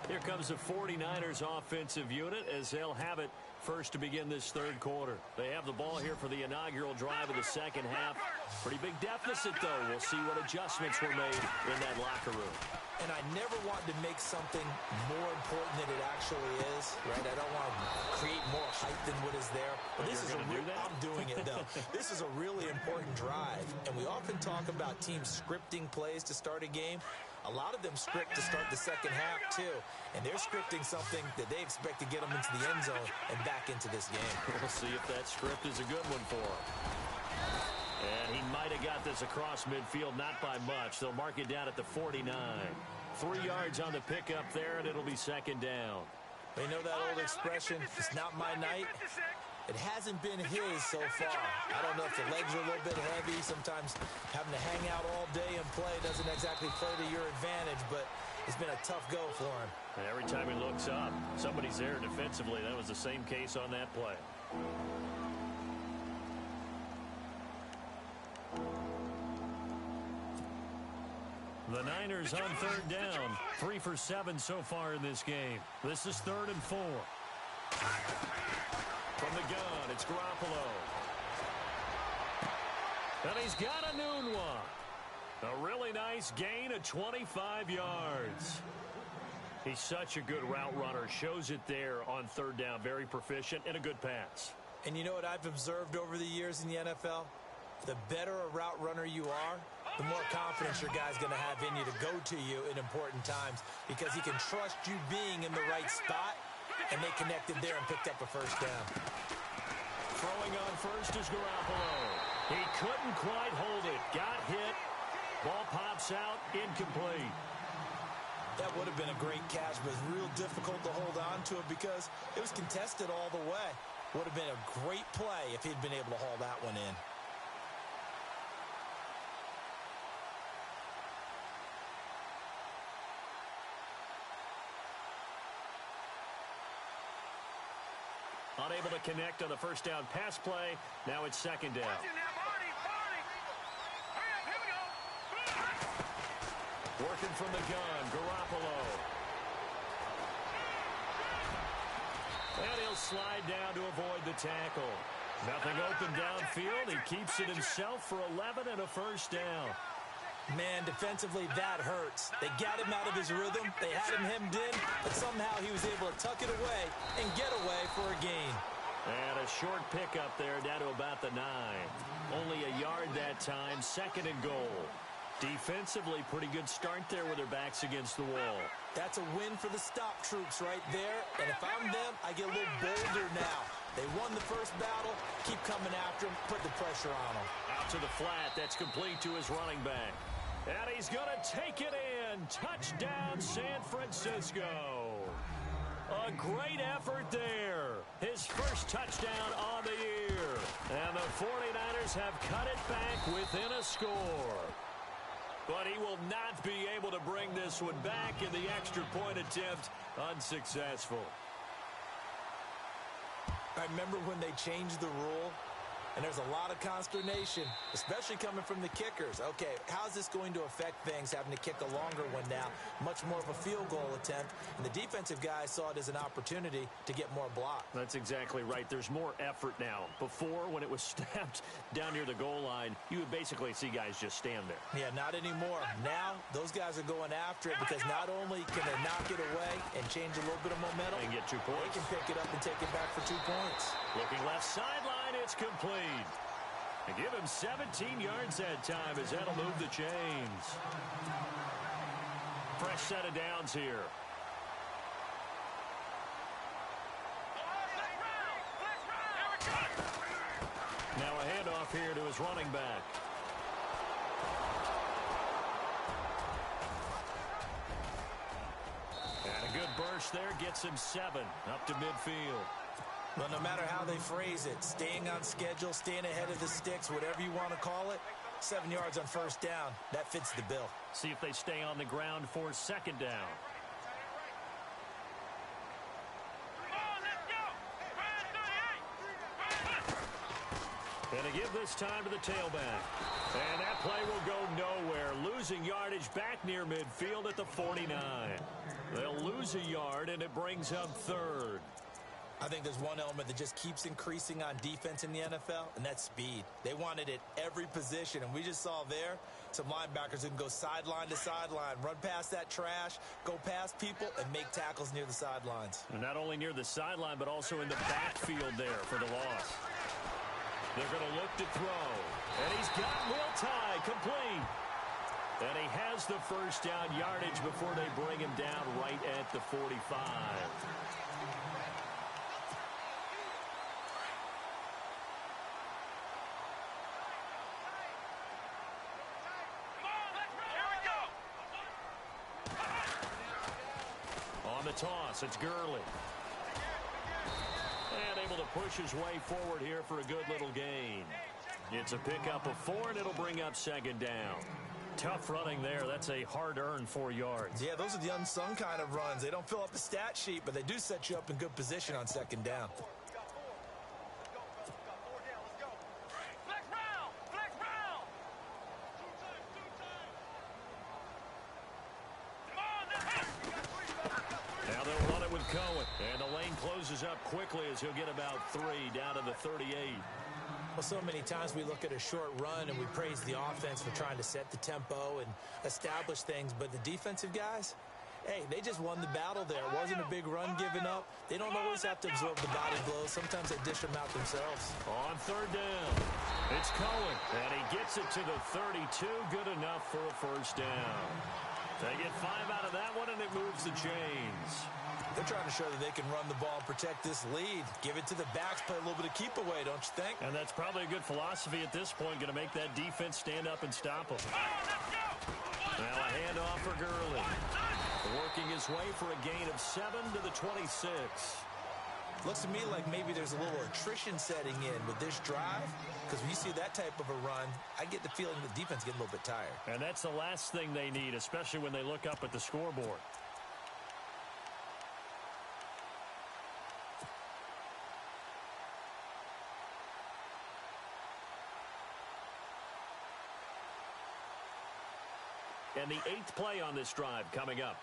Here comes the 49ers offensive unit as they'll have it first to begin this third quarter. They have the ball here for the inaugural drive of the second half. Pretty big deficit, though. We'll see what adjustments were made in that locker room. And I never want to make something more important than it actually is, right? I don't want to create more hype than what is there. But this is I'm doing it, though. This is a really important drive. And we often talk about teams scripting plays to start a game. A lot of them script to start the second half, too. And they're scripting something that they expect to get them into the end zone and back into this game. We'll see if that script is a good one for them. And he might have got this across midfield, not by much. They'll mark it down at the 49. 3 yards on the pickup there, and it'll be second down. You know that old expression, it's not my night? It hasn't been his so far. I don't know if the legs are a little bit heavy. Sometimes having to hang out all day and play doesn't exactly play to your advantage, but it's been a tough go for him. And every time he looks up, somebody's there defensively. That was the same case on that play. The Niners on third down. 3 for 7 so far in this game. This is 3rd and 4. From the gun, it's Garoppolo. And he's got a noon one. A really nice gain of 25 yards. He's such a good route runner. Shows it there on third down. Very proficient and a good pass. And you know what I've observed over the years in the NFL? The better a route runner you are, the more confidence your guy's going to have in you to go to you in important times because he can trust you being in the right spot, and they connected there and picked up a first down. Throwing on first is Garoppolo. He couldn't quite hold it. Got hit. Ball pops out. Incomplete. That would have been a great catch, but it's real difficult to hold on to it because it was contested all the way. Would have been a great play if he'd been able to haul that one in. Unable to connect on the first down pass play. Now it's second down. Working from the gun, Garoppolo. And he'll slide down to avoid the tackle. Nothing open downfield. He keeps it himself for 11 and a first down. Man, defensively, that hurts. They got him out of his rhythm. They had him hemmed in, but somehow he was able to tuck it away and get away for a gain. And a short pickup there down to about the 9. Only a yard that time, 2nd and goal. Defensively, pretty good start there with their backs against the wall. That's a win for the stop troops right there. And if I'm them, I get a little bolder now. They won the first battle. Keep coming after him. Put the pressure on him. Out to the flat. That's complete to his running back. And he's going to take it in. Touchdown, San Francisco. A great effort there. His first touchdown on the year. And the 49ers have cut it back within a score. But he will not be able to bring this one back in the extra point attempt. Unsuccessful. I remember when they changed the rule, and there's a lot of consternation, especially coming from the kickers. Okay, how's this going to affect things, having to kick a longer one now? Much more of a field goal attempt, and the defensive guys saw it as an opportunity to get more block. That's exactly right. There's more effort now. Before, when it was snapped down near the goal line, you would basically see guys just stand there. Yeah, not anymore. Now, those guys are going after it because not only can they knock it away and change a little bit of momentum, and get 2 points. They can pick it up and take it back for 2 points. Looking left sideline, it's complete. And give him 17 yards that time as that'll move the chains. Fresh set of downs here. Now a handoff here to his running back. And a good burst there gets him 7 up to midfield. Well, no matter how they phrase it, staying on schedule, staying ahead of the sticks, whatever you want to call it, 7 yards on first down, that fits the bill. See if they stay on the ground for second down. And to give this time to the tailback. And that play will go nowhere. Losing yardage back near midfield at the 49. They'll lose a yard, and it brings up 3rd. I think there's one element that just keeps increasing on defense in the NFL, and that's speed. They want it at every position, and we just saw there some linebackers who can go sideline to sideline, run past that trash, go past people, and make tackles near the sidelines. And not only near the sideline, but also in the backfield there for the loss. They're going to look to throw, and he's got Will Tye complete. And he has the first down yardage before they bring him down right at the 45. On the toss, it's Gurley. And able to push his way forward here for a good little gain. It's a pickup of 4, and it'll bring up second down. Tough running there. That's a hard-earned 4 yards. Yeah, those are the unsung kind of runs. They don't fill up a stat sheet, but they do set you up in good position on second down. Now they'll run it with Cohen. And the lane closes up quickly as he'll get about 3 down to the 38. Well, so many times we look at a short run and we praise the offense for trying to set the tempo and establish things, but the defensive guys, hey, they just won the battle there. It wasn't a big run given up. They don't always have to absorb the body blows. Sometimes they dish them out themselves. On third down, it's Cohen, and he gets it to the 32. Good enough for a first down. They get 5 out of that one, and it moves the chains. They're trying to show that they can run the ball and protect this lead. Give it to the backs, play a little bit of keep away, don't you think? And that's probably a good philosophy at this point, going to make that defense stand up and stop them. Now a handoff for Gurley. Working his way for a gain of 7 to the 26. Looks to me like maybe there's a little attrition setting in with this drive, because when you see that type of a run, I get the feeling the defense getting a little bit tired. And that's the last thing they need, especially when they look up at the scoreboard. And the 8th play on this drive coming up.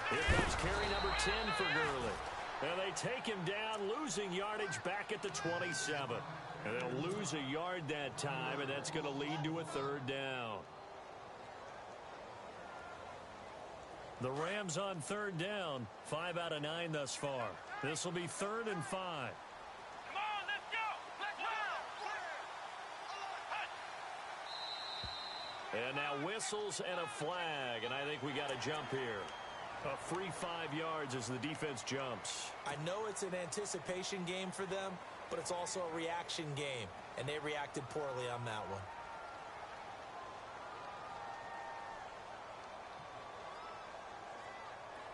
Here comes carry number 10 for Gurley. And they take him down, losing yardage back at the 27. And they'll lose a yard that time, and that's going to lead to a third down. The Rams on third down, 5 out of 9 thus far. This will be 3rd and 5. And now whistles and a flag, and I think we got a jump here. A free 5 yards as the defense jumps. I know it's an anticipation game for them, but it's also a reaction game, and they reacted poorly on that one.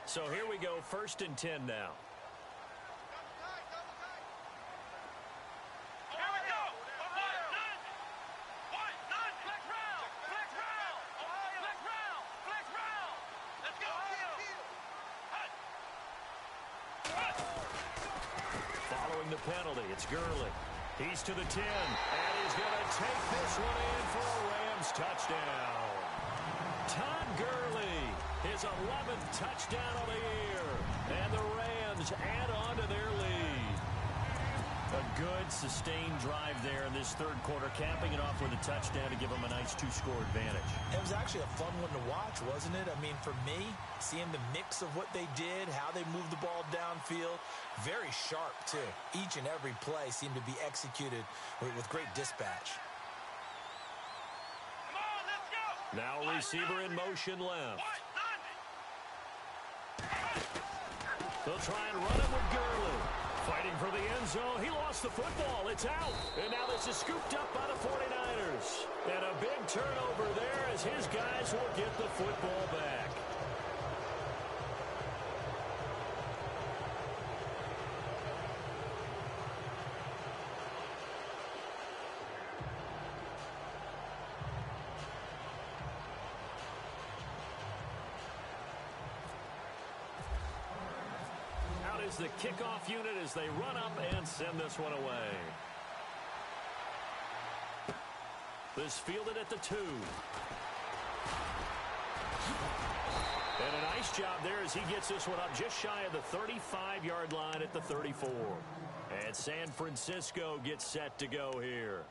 So here we go, 1st and 10 now. The penalty, it's Gurley. He's to the 10, and he's going to take this one in for a Rams touchdown. Todd Gurley, his 11th touchdown of the year, and the Rams add on to their lead. A good, sustained drive there in this 3rd quarter, capping it off with a touchdown to give them a nice 2-score advantage. It was actually a fun one to watch, wasn't it? I mean, for me, seeing the mix of what they did, how they moved the ball downfield, very sharp, too. Each and every play seemed to be executed with great dispatch. Come on, let's go. Now receiver in motion left. They'll try and run it with Gurley. Fighting for the end zone. He lost the football. It's out. And now this is scooped up by the 49ers. And a big turnover there as his guys will get the football back. Out is the kickoff unit as they run up and send this one away. This fielded at the 2. And a nice job there as he gets this one up just shy of the 35-yard line at the 34. And San Francisco gets set to go here.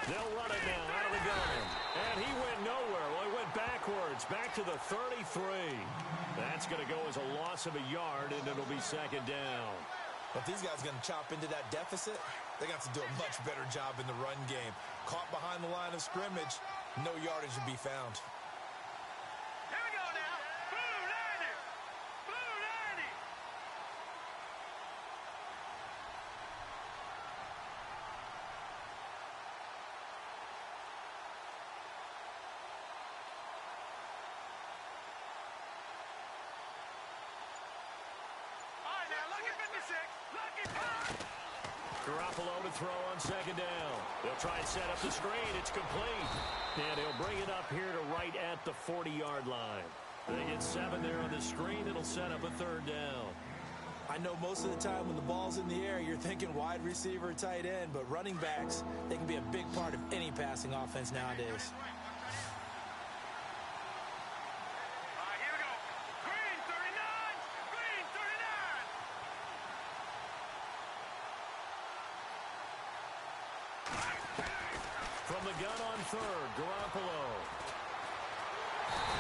They'll run it now out of the gun. And he went nowhere. Well, he went backwards, back to the 33. That's going to go as a loss of a yard, and it'll be second down. If these guys are going to chop into that deficit, they got to do a much better job in the run game. Caught behind the line of scrimmage, no yardage to be found. Here we go now. Blue 90. Blue 90. All right, now, lucky 56. Lucky punch. Garoppolo to throw on second down. They'll try and set up the screen. It's complete. And he'll bring it up here to right at the 40-yard line. They get 7 there on the screen. It'll set up a third down. I know most of the time when the ball's in the air, you're thinking wide receiver, tight end, but running backs, they can be a big part of any passing offense nowadays. All right, here we go. Green 39. Green 39. From the gun on third, Garoppolo.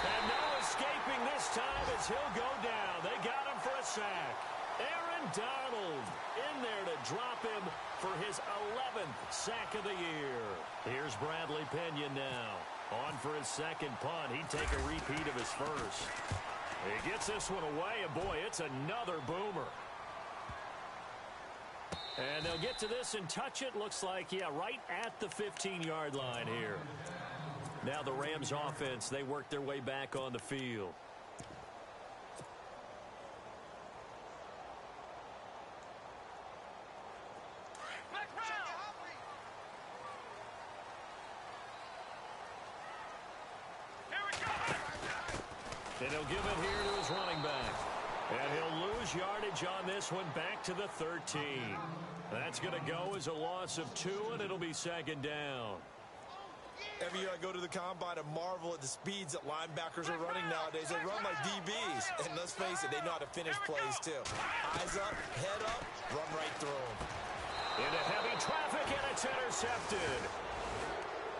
And no escaping this time as he'll go down. They got him for a sack. Aaron Donald in there to drop him for his 11th sack of the year. Here's Bradley Pinion now. On for his second punt. He'd take a repeat of his first. He gets this one away, and boy, it's another boomer. And they'll get to this and touch it. Looks like, yeah, right at the 15-yard line here. Now the Rams offense, they work their way back on the field. Let's round. Here we go. And he'll give it here to his running back. And he'll lose yardage on this one back to the 13. That's going to go as a loss of 2, and it'll be second down. Every year I go to the combine and marvel at the speeds that linebackers are running nowadays. They run like DBs. And let's face it, they know how to finish plays too. Eyes up, head up, run right through them. Into heavy traffic, and it's intercepted.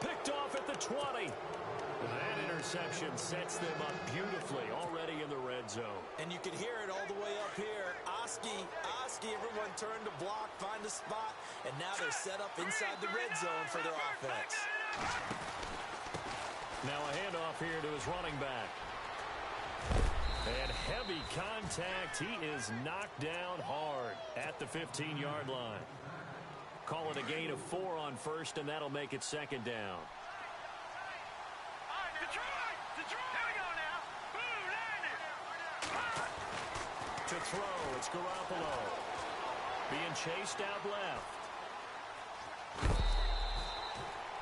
Picked off at the 20. That interception sets them up beautifully already in the red zone. And you can hear it all the way up here. Oski, everyone turned to block, find a spot, and now they're set up inside the red zone for their offense. Now a handoff here to his running back. And heavy contact. He is knocked down hard at the 15-yard line. Call it a gain of 4 on first, and that'll make it second down. To throw, it's Garoppolo. Being chased out left.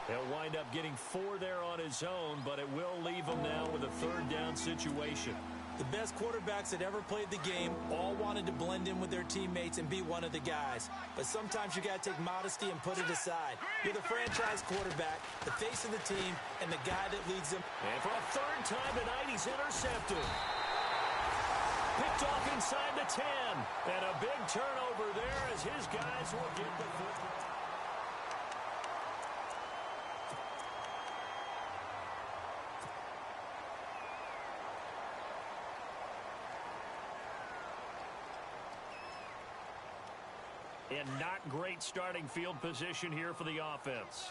He'll wind up getting 4 there on his own, but it will leave him now with a third down situation. The best quarterbacks that ever played the game all wanted to blend in with their teammates and be one of the guys. But sometimes you got to take modesty and put it aside. You're the franchise quarterback, the face of the team, and the guy that leads them. And for a third time tonight, he's intercepted. Picked off inside the 10. And a big turnover there as his guys will get the football. And not great starting field position here for the offense.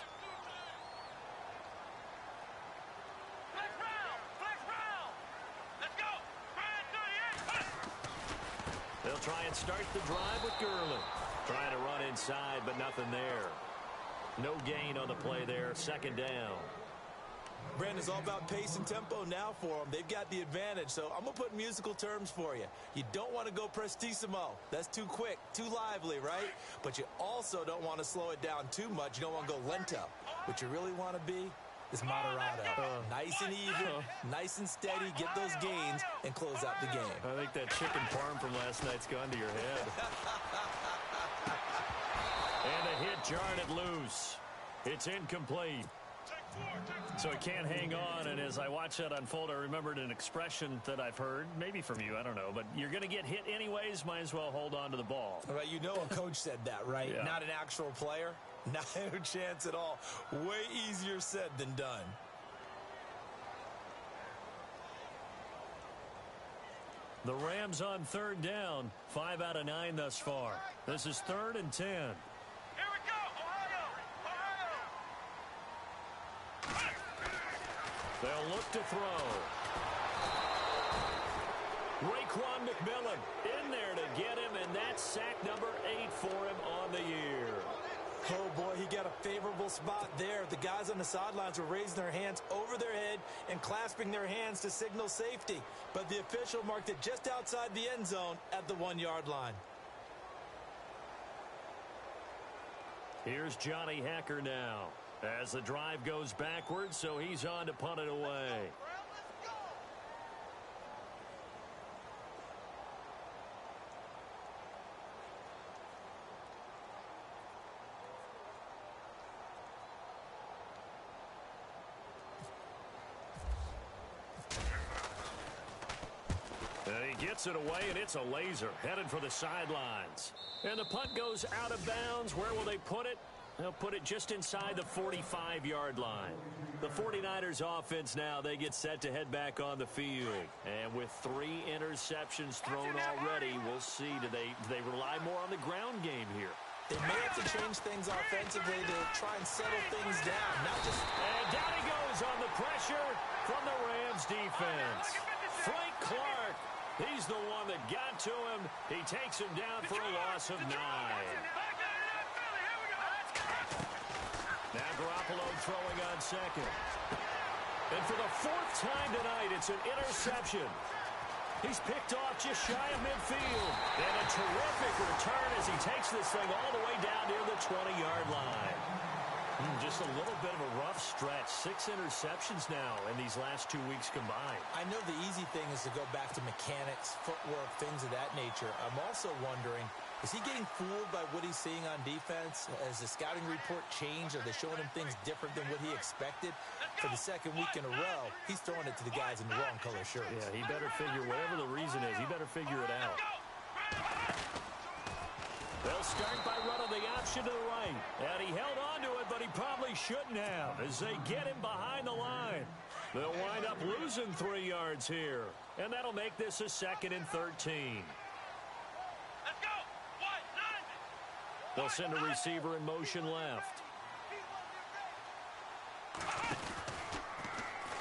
They'll try and start the drive with Gurley. Trying to run inside, but nothing there. No gain on the play there. Second down. Brandon, it's all about pace and tempo now for them. They've got the advantage, so I'm going to put musical terms for you. You don't want to go prestissimo. That's too quick, too lively, right? But you also don't want to slow it down too much. You don't want to go lento. What you really want to be is moderato. Nice and even, nice and steady, get those gains, and close out the game. I think that chicken parm from last night's gone to your head. And a hit jarred it loose. It's incomplete. So it can't hang on, and as I watch that unfold, I remembered an expression that I've heard, maybe from you, I don't know, but you're going to get hit anyways, might as well hold on to the ball. Well, you know a coach said that, right? Yeah. Not an actual player. No chance at all. Way easier said than done. The Rams on third down, 5 out of 9 thus far. This is 3rd and 10. Here we go, Ohio! They'll look to throw. Raekwon McMillan in there to get him, and that's sack number 8 for him on the year. Oh, boy, he got a favorable spot there. The guys on the sidelines were raising their hands over their head and clasping their hands to signal safety. But the official marked it just outside the end zone at the 1-yard line. Here's Johnny Hacker now as the drive goes backwards, so he's on to punt it away. And he gets it away, and it's a laser headed for the sidelines. And the punt goes out of bounds. Where will they put it? They'll put it just inside the 45-yard line. The 49ers offense now, they get set to head back on the field. And with 3 interceptions thrown already, we'll see. Do they rely more on the ground game here? They may have to change things offensively to try and settle things down. Not just... And down he goes on the pressure from the Rams defense. Frank Clark. He's the one that got to him. He takes him down for a loss of 9. Now Garoppolo throwing on second. And for the 4th time tonight, it's an interception. He's picked off just shy of midfield. And a terrific return as he takes this thing all the way down near the 20-yard line. Just a little bit of a rough stretch. 6 interceptions now in these last 2 weeks combined. I know the easy thing is to go back to mechanics, footwork, things of that nature. I'm also wondering, is he getting fooled by what he's seeing on defense? Has the scouting report changed? Are they showing him things different than what he expected? For the 2nd week in a row, he's throwing it to the guys in the wrong color shirts. Yeah, he better figure, whatever the reason is, he better figure it out. They'll start by running the option to the right. And he held on to it, but he probably shouldn't have as they get him behind the line. They'll wind up losing 3 yards here. And that'll make this a 2nd and 13. Let's go! They'll send a receiver in motion left.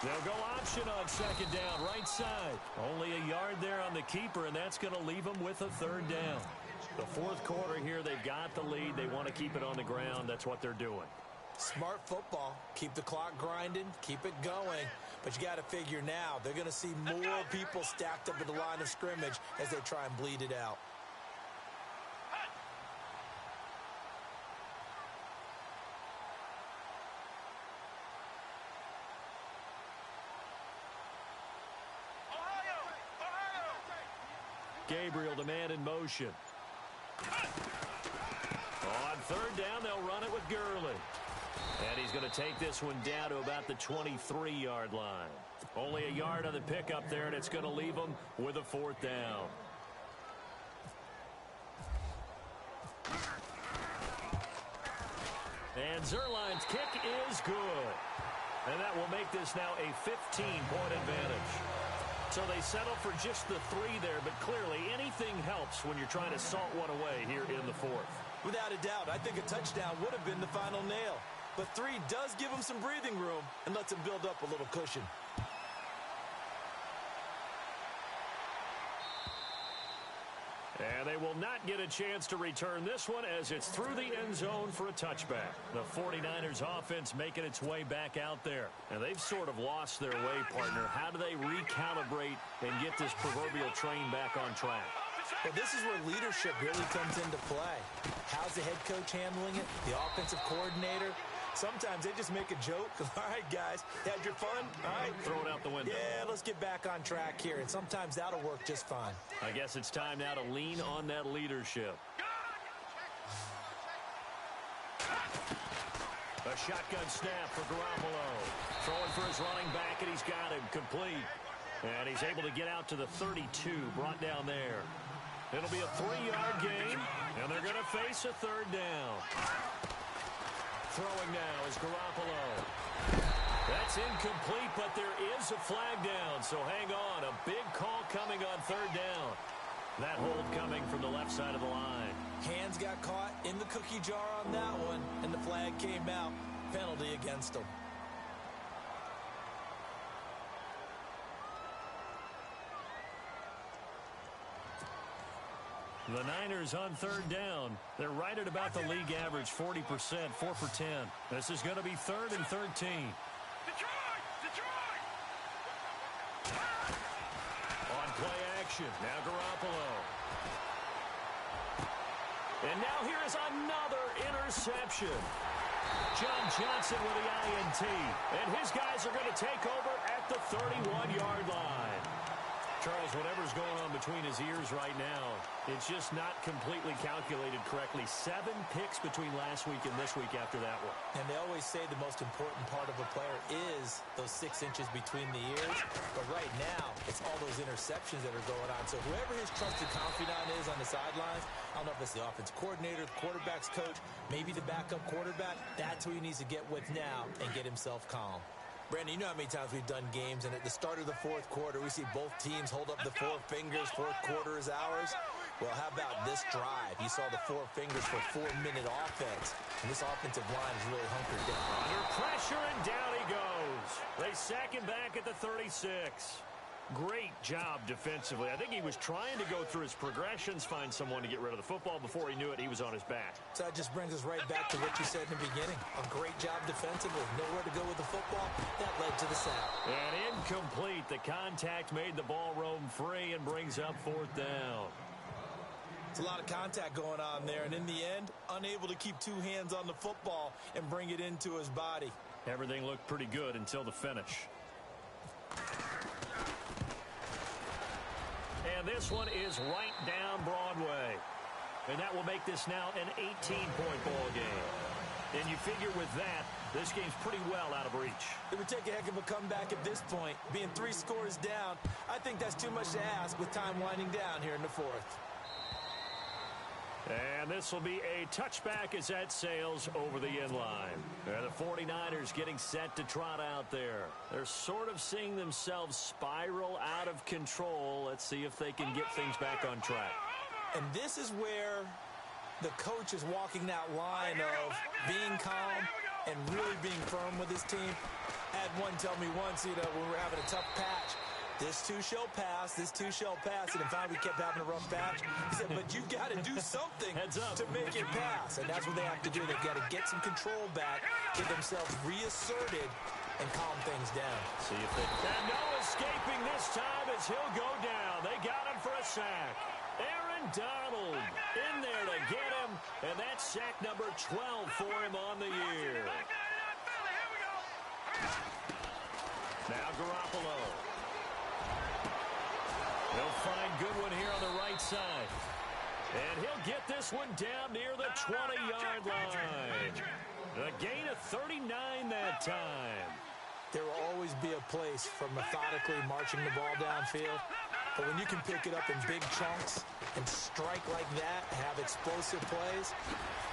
They'll go option on 2nd down, right side. Only a yard there on the keeper, and that's going to leave them with a 3rd down. The 4th quarter here, they've got the lead. They want to keep it on the ground. That's what they're doing. Smart football. Keep the clock grinding. Keep it going. But you got to figure now, they're going to see more people stacked up at the line of scrimmage as they try and bleed it out. Gabriel, the man in motion. On 3rd down, they'll run it with Gurley. And he's going to take this one down to about the 23-yard line. Only a yard on the pickup there, and it's going to leave him with a 4th down. And Zuerlein's kick is good. And that will make this now a 15-point advantage. So they settle for just the 3 there, but clearly anything helps when you're trying to salt one away here in the 4th. Without a doubt, I think a touchdown would have been the final nail. But 3 does give them some breathing room and lets them build up a little cushion. And they will not get a chance to return this one as it's through the end zone for a touchback. The 49ers offense making its way back out there. And they've sort of lost their way, partner. How do they recalibrate and get this proverbial train back on track? Well, this is where leadership really comes into play. How's the head coach handling it? The offensive coordinator? Sometimes they just make a joke. All right, guys, had your fun? All right. Throw it out the window. Yeah, let's get back on track here. And sometimes that'll work just fine. I guess it's time now to lean on that leadership. A shotgun snap for Garoppolo. Throwing for his running back, and he's got him complete. And he's able to get out to the 32, brought down there. It'll be a 3-yard gain, and they're going to face a third down. Throwing now is Garoppolo. That's incomplete, but there is a flag down, so hang on. A big call coming on third down. That hold coming from the left side of the line. Hands got caught in the cookie jar on that one, and the flag came out. Penalty against them. The Niners on third down. They're right at about the league average, 40%, 4 for 10. This is going to be 3rd and 13. Detroit! On play action, now Garoppolo. And now here is another interception. John Johnson with the INT. And his guys are going to take over at the 31-yard line. Charles, whatever's going on between his ears right now, it's just not completely calculated correctly. 7 picks between last week and this week after that one. And they always say the most important part of a player is those 6 inches between the ears. But right now, it's all those interceptions that are going on. So whoever his trusted confidant is on the sidelines, I don't know if it's the offense coordinator, the quarterback's coach, maybe the backup quarterback, that's who he needs to get with now and get himself calm. Brandon, you know how many times we've done games, and at the start of the fourth quarter, we see both teams hold up the 4 fingers, fourth quarter is ours. Well, how about this drive? You saw the 4 fingers for 4-minute offense, and this offensive line is really hunkered down. Under pressure, and down he goes. They sack him back at the 36. Great job defensively. I think he was trying to go through his progressions, find someone to get rid of the football. Before he knew it, he was on his back. So that just brings us right back to what you said in the beginning. A great job defensively. Nowhere to go with the football. That led to the sack. And incomplete. The contact made the ball roam free and brings up 4th down. It's a lot of contact going on there. And in the end, unable to keep 2 hands on the football and bring it into his body. Everything looked pretty good until the finish. And this one is right down Broadway. And that will make this now an 18-point ball game. And you figure with that, this game's pretty well out of reach. It would take a heck of a comeback at this point. Being 3 scores down, I think that's too much to ask with time winding down here in the 4th. And this will be a touchback as that sails over the end line. The 49ers getting set to trot out there. They're sort of seeing themselves spiral out of control. Let's see if they can get things back on track. And this is where the coach is walking that line of being calm and really being firm with his team. I had one tell me once, when we were having a tough patch, this too shall pass, this too shall pass. And in fact, we kept having a rough patch. He said, but you've got to do something to make it pass. And that's what they have to do. They've got to get some control back, get themselves reasserted, and calm things down. See if they can. And no escaping this time as he'll go down. They got him for a sack. Aaron Donald in there to get him. And that's sack number 12 for him on the year. Now Garoppolo. They'll find Goodwin here on the right side. And he'll get this one down near the 20-yard line. A gain of 39 that time. There will always be a place for methodically marching the ball downfield. But when you can pick it up in big chunks and strike like that, have explosive plays,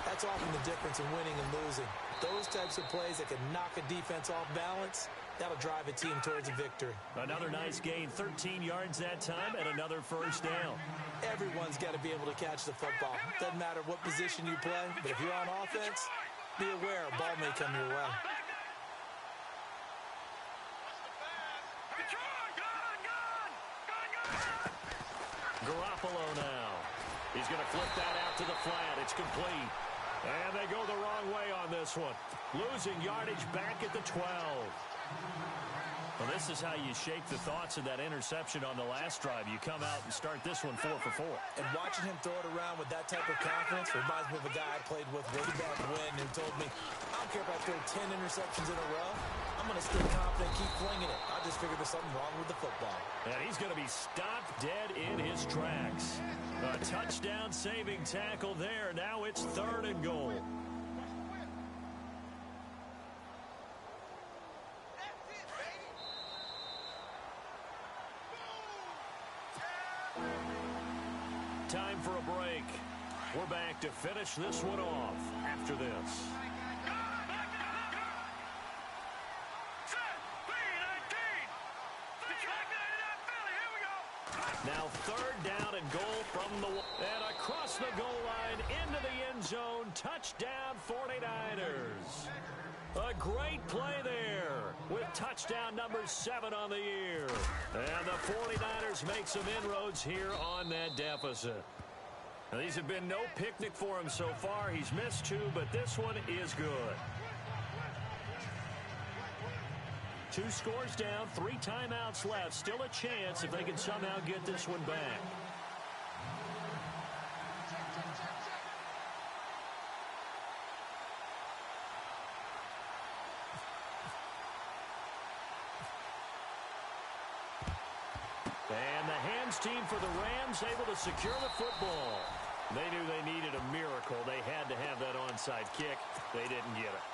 that's often the difference in winning and losing. Those types of plays that can knock a defense off balance, that'll drive a team towards a victory. Another nice gain, 13 yards that time, and another first down. Everyone's got to be able to catch the football. Doesn't matter what position you play, but if you're on offense, be aware a ball may come your way. Garoppolo now. He's going to flip that out to the flat. It's complete. And they go the wrong way on this one. Losing yardage back at the 12. Well, this is how you shake the thoughts of that interception on the last drive. You come out and start this one 4 for 4. And watching him throw it around with that type of confidence reminds me of a guy I played with way back when who told me, I don't care if I throw 10 interceptions in a row. I'm going to stay confident, keep flinging it. I just figured there's something wrong with the football. And he's going to be stopped dead in his tracks. A touchdown-saving tackle there. Now it's 3rd and goal. Time for a break. We're back to finish this one off after this. Now 3rd down and goal from the... And across the goal line into the end zone. Touchdown 49ers. A great play there with touchdown number 7 on the year. And the 49ers make some inroads here on that deficit. Now, these have been no picnic for him so far. He's missed 2, but this one is good. 2 scores down, 3 timeouts left. Still a chance if they can somehow get this one back. And the hands team for the Rams able to secure the football. They knew they needed a miracle. They had to have that onside kick. They didn't get it.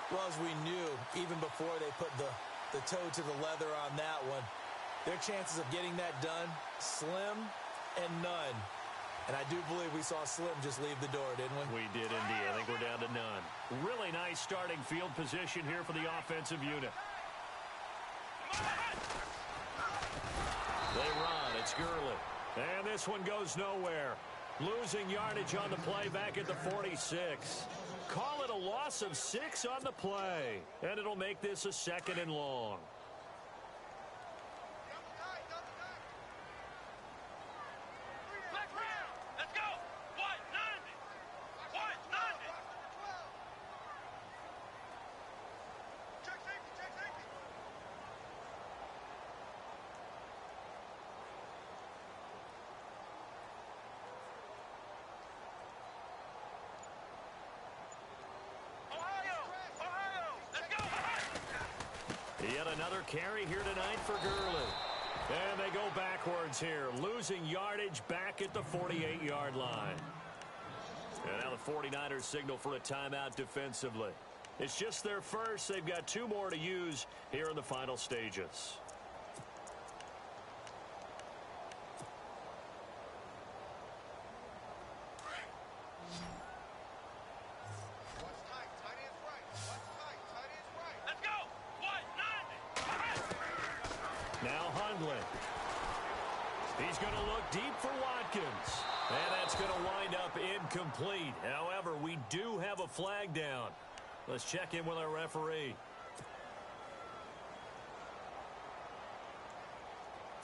Well, as we knew, even before they put the toe to the leather on that one, their chances of getting that done, slim and none. And I do believe we saw Slim just leave the door, didn't we? We did indeed. I think we're down to none. Really nice starting field position here for the offensive unit. They run. It's Gurley. And this one goes nowhere. Losing yardage on the play back at the 46. Call it a loss of 6 on the play. And it'll make this a 2nd and long. Let's go. White 90. White 90. Check safety. Check safety. Yet another carry here tonight for Gurley. And they go backwards here, losing yardage back at the 48-yard line. And now the 49ers signal for a timeout defensively. It's just their first. They've got 2 more to use here in the final stages. Now Hundley. He's going to look deep for Watkins. And that's going to wind up incomplete. However, we do have a flag down. Let's check in with our referee.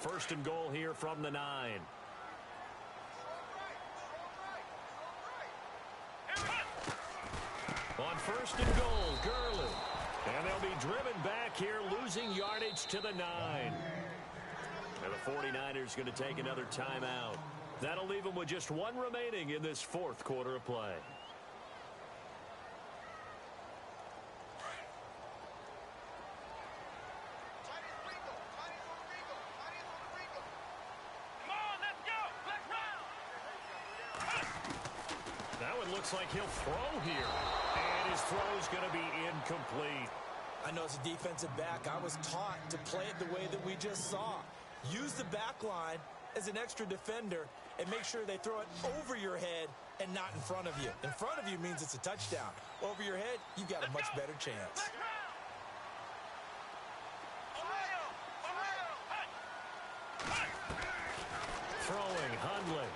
1st and goal here from the 9. On 1st and goal, Gurley. And they'll be driven back here, losing yardage to the 9. And the 49ers going to take another timeout. That'll leave them with just 1 remaining in this 4th quarter of play. That one looks like he'll throw here. And his throw's going to be incomplete. I know as a defensive back, I was taught to play it the way that we just saw. Use the back line as an extra defender and make sure they throw it over your head and not in front of you. In front of you means it's a touchdown. Over your head, you've got a much better chance. Throwing Hundley.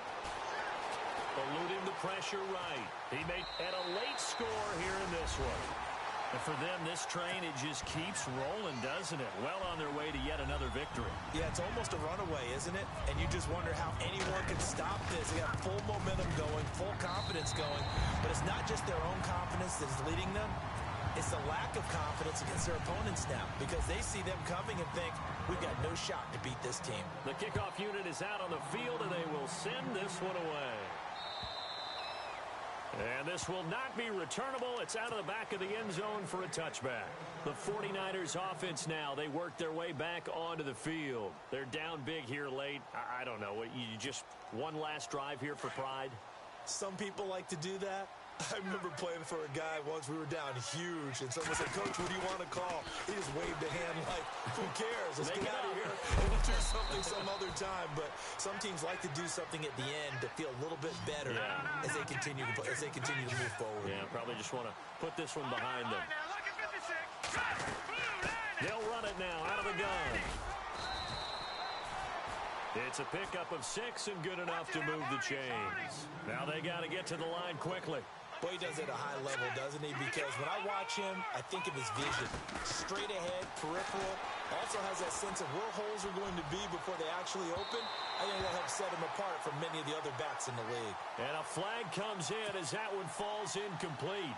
Eluding the pressure right. He made at a late score here in this one. And for them, this train, it just keeps rolling, doesn't it? Well on their way to yet another victory. Yeah, it's almost a runaway, isn't it? And you just wonder how anyone can stop this. They got full momentum going, full confidence going. But it's not just their own confidence that is leading them. It's the lack of confidence against their opponents now because they see them coming and think, we've got no shot to beat this team. The kickoff unit is out on the field, and they will send this one away. And this will not be returnable. It's out of the back of the end zone for a touchback. The 49ers offense now, they work their way back onto the field. They're down big here late. I don't know. You just one last drive here for pride? Some people like to do that. I remember playing for a guy once. We were down huge, and someone said, Coach, what do you want to call? He just waved a hand like, who cares? Let's get out of here and we'll do something some other time. But some teams like to do something at the end to feel a little bit better as they continue to play, as they continue to move forward. Yeah, probably just want to put this one behind them. They'll run it now out of the gun. It's a pickup of 6 and good enough to move the chains. Now they got to get to the line quickly. Boy, he does it at a high level, doesn't he? Because when I watch him, I think of his vision. Straight ahead, peripheral. Also has that sense of where holes are going to be before they actually open. I think that helps set him apart from many of the other backs in the league. And a flag comes in as that one falls incomplete.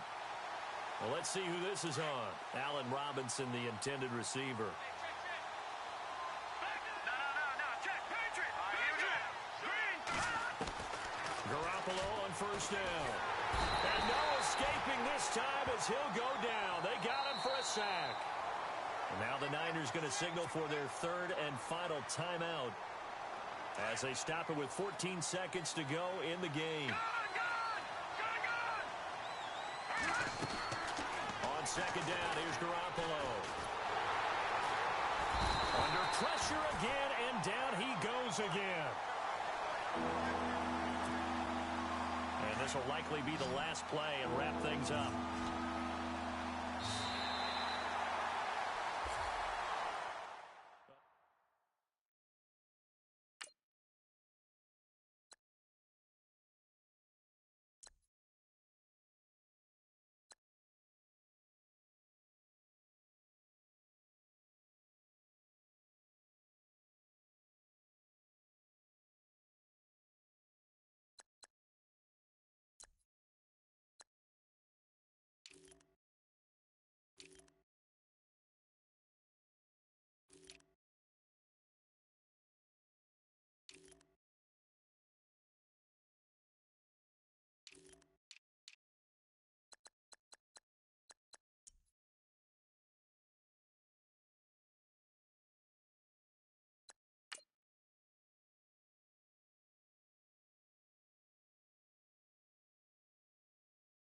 Well, let's see who this is on. Allen Robinson, the intended receiver. Garoppolo on first down. And no escaping this time as he'll go down. They got him for a sack. And now the Niners going to signal for their third and final timeout as they stop it with 14 seconds to go in the game. On second down, here's Garoppolo. Under pressure again, and down he goes again. And this will likely be the last play and wrap things up.